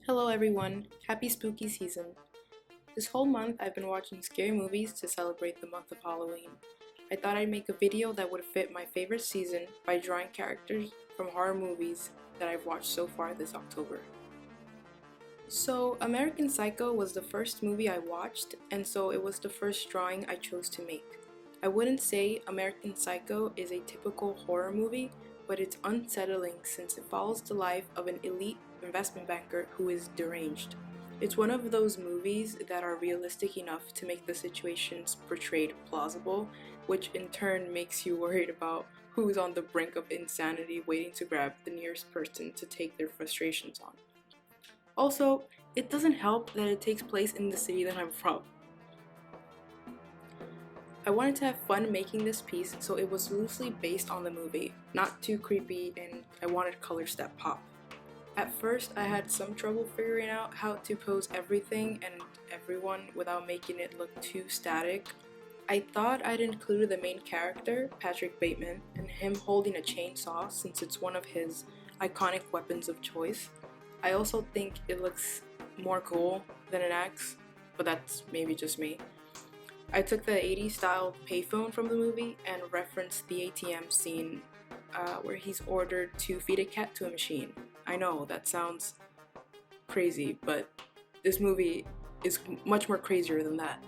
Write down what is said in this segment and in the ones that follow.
Hello everyone, happy spooky season. This whole month I've been watching scary movies to celebrate the month of Halloween. I thought I'd make a video that would fit my favorite season by drawing characters from horror movies that I've watched so far this October. So American Psycho was the first movie I watched, and so it was the first drawing I chose to make. I wouldn't say American Psycho is a typical horror movie, but it's unsettling since it follows the life of an elite investment banker who is deranged. It's one of those movies that are realistic enough to make the situations portrayed plausible, which in turn makes you worried about who's on the brink of insanity waiting to grab the nearest person to take their frustrations on. Also, it doesn't help that it takes place in the city that I'm from. I wanted to have fun making this piece, so it was loosely based on the movie, not too creepy, and I wanted colors that pop. At first, I had some trouble figuring out how to pose everything and everyone without making it look too static. I thought I'd include the main character, Patrick Bateman, and him holding a chainsaw since it's one of his iconic weapons of choice. I also think it looks more cool than an axe, but that's maybe just me. I took the 80s style payphone from the movie and referenced the ATM scene where he's ordered to feed a cat to a machine. I know that sounds crazy, but this movie is much more crazier than that.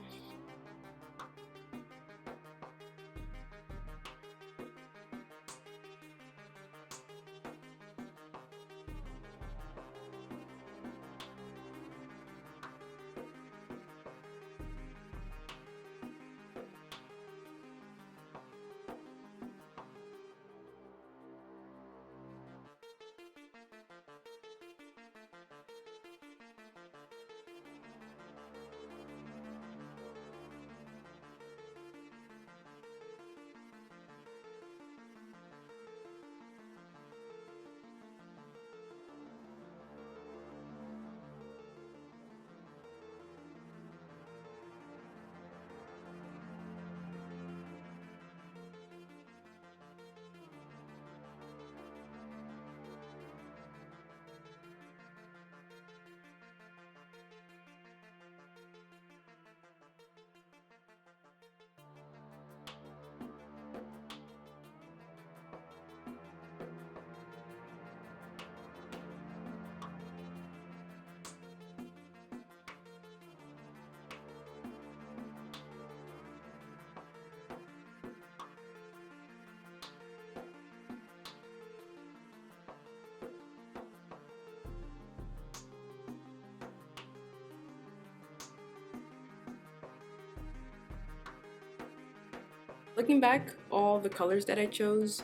Looking back, all the colors that I chose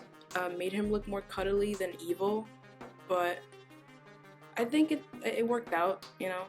made him look more cuddly than evil, but I think it worked out, you know.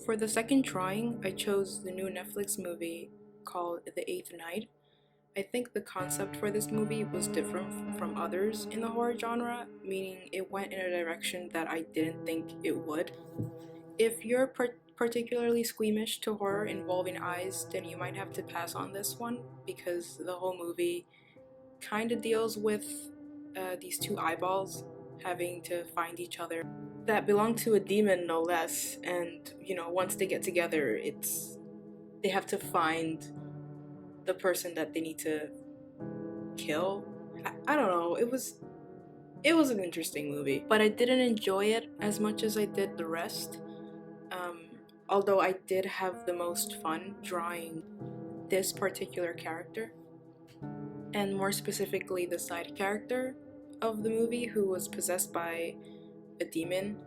For the second drawing, I chose the new Netflix movie called The Eighth Night. I think the concept for this movie was different from others in the horror genre, meaning it went in a direction that I didn't think it would. If you're particularly squeamish to horror involving eyes, then you might have to pass on this one because the whole movie kind of deals with these two eyeballs having to find each other that belong to a demon, no less. And once they get together, they have to find the person that they need to kill. I don't know. It was an interesting movie, but I didn't enjoy it as much as I did the rest. Um, Although I did have the most fun drawing this particular character, and more specifically the side character of the movie who was possessed by a demon.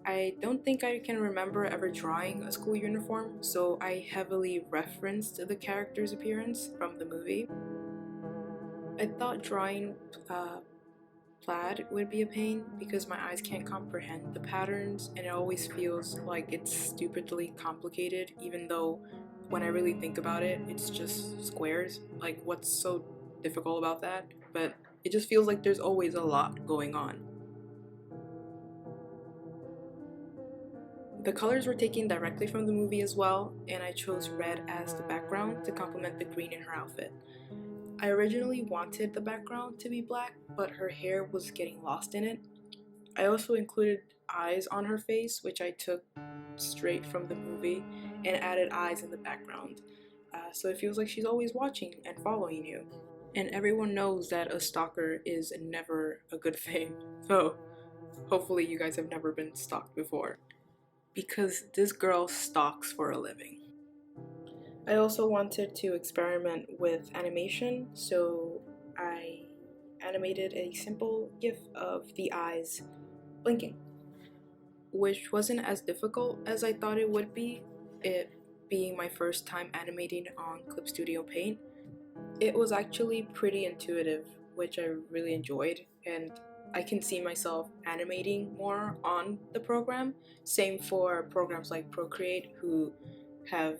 I don't think I can remember ever drawing a school uniform, so I heavily referenced the character's appearance from the movie. I thought drawing plaid would be a pain because my eyes can't comprehend the patterns and it always feels like it's stupidly complicated, even though when I really think about it, it's just squares. Like, what's so difficult about that? But it just feels like there's always a lot going on. The colors were taken directly from the movie as well, and I chose red as the background to complement the green in her outfit. I originally wanted the background to be black, but her hair was getting lost in it. I also included eyes on her face, which I took straight from the movie, and added eyes in the background. So it feels like she's always watching and following you. And everyone knows that a stalker is never a good thing. So hopefully you guys have never been stalked before, because this girl stalks for a living. I also wanted to experiment with animation, so I animated a simple GIF of the eyes blinking, which wasn't as difficult as I thought it would be, it being my first time animating on Clip Studio Paint. It was actually pretty intuitive, which I really enjoyed, and I can see myself animating more on the program. Same for programs like Procreate, who have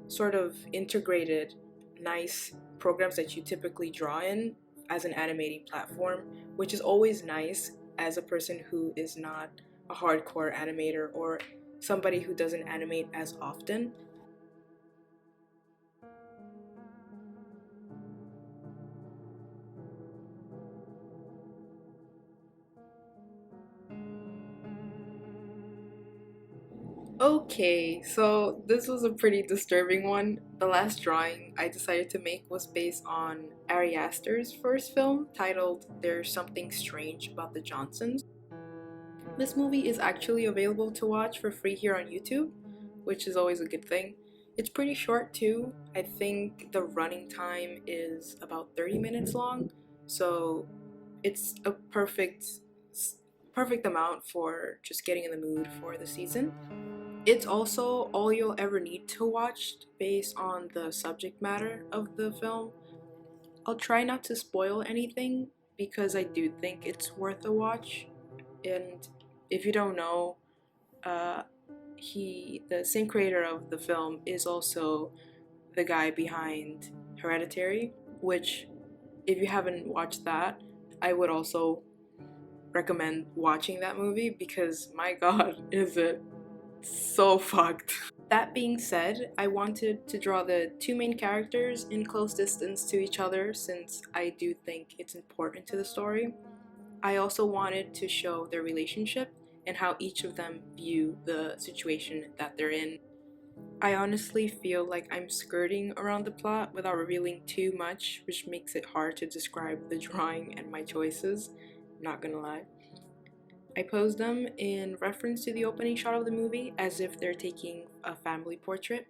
sort of integrated nice programs that you typically draw in as an animating platform, which is always nice as a person who is not a hardcore animator or somebody who doesn't animate as often. Okay, so this was a pretty disturbing one. The last drawing I decided to make was based on Ari Aster's first film titled There's Something Strange About the Johnsons. This movie is actually available to watch for free here on YouTube, which is always a good thing. It's pretty short too. I think the running time is about 30 minutes long, so it's a perfect amount for just getting in the mood for the season. It's also all you'll ever need to watch based on the subject matter of the film. I'll try not to spoil anything because I do think it's worth a watch. And if you don't know, uh, the same creator of the film, is also the guy behind Hereditary, which, if you haven't watched that, I would also recommend watching that movie because my god, is it so fucked. That being said, I wanted to draw the two main characters in close distance to each other since I do think it's important to the story. I also wanted to show their relationship and how each of them view the situation that they're in. I honestly feel like I'm skirting around the plot without revealing too much, which makes it hard to describe the drawing and my choices, not gonna lie. I posed them in reference to the opening shot of the movie as if they're taking a family portrait.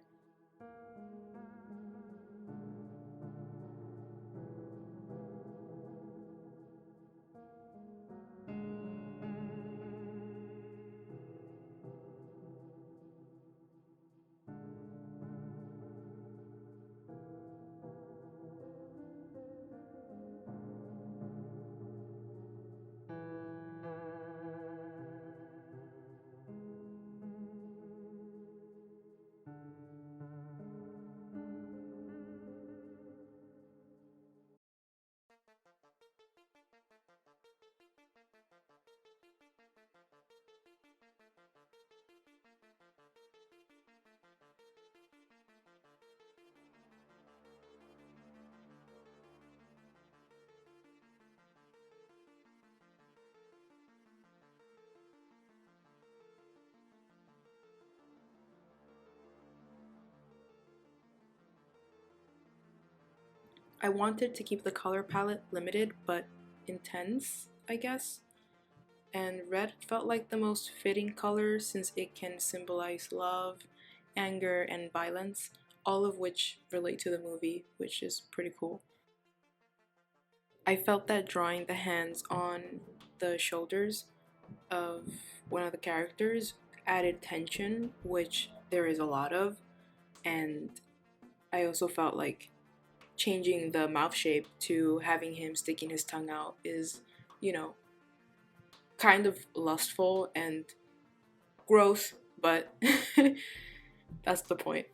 I wanted to keep the color palette limited but intense, I guess. And red felt like the most fitting color since it can symbolize love, anger, and violence, all of which relate to the movie, which is pretty cool. I felt that drawing the hands on the shoulders of one of the characters added tension, which there is a lot of, and I also felt like changing the mouth shape to having him sticking his tongue out is, you know, kind of lustful and gross, but that's the point.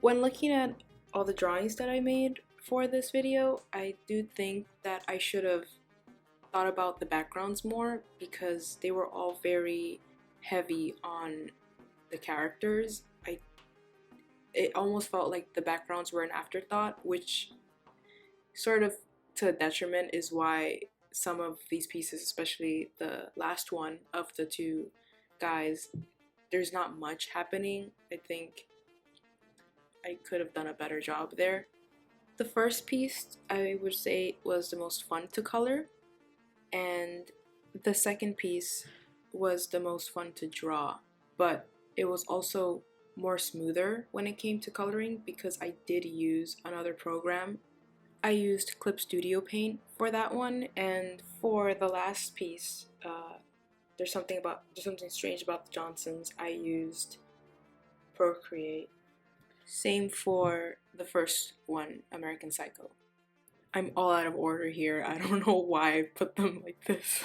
When looking at all the drawings that I made for this video, I do think that I should have thought about the backgrounds more because they were all very heavy on the characters. It almost felt like the backgrounds were an afterthought, which sort of to a detriment is why some of these pieces, especially the last one of the two guys, there's not much happening. I think I could have done a better job there. The first piece I would say was the most fun to color, and the second piece was the most fun to draw, but it was also more smoother when it came to coloring because I did use another program. I used Clip Studio Paint for that one, and for the last piece, there's something strange about the Johnsons. I used Procreate. Same for the first one, American Psycho. I'm all out of order here. I don't know why I put them like this.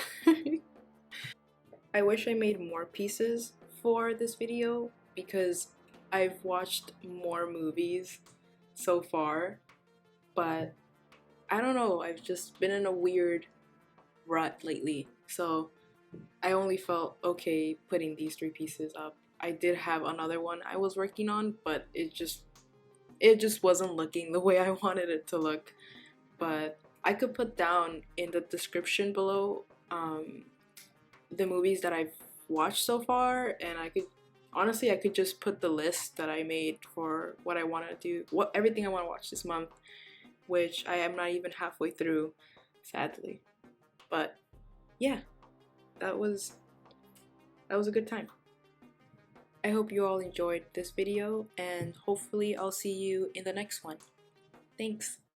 I wish I made more pieces for this video because I've watched more movies so far, but I don't know, I've just been in a weird rut lately. So I only felt okay putting these three pieces up. I did have another one I was working on, but it just wasn't looking the way I wanted it to look. But I could put down in the description below the movies that I've watched so far, and I could just put the list that I made for what I want to do, what everything I want to watch this month, which I am not even halfway through, sadly. But yeah, that was that was a good time. I hope you all enjoyed this video, and hopefully I'll see you in the next one. Thanks.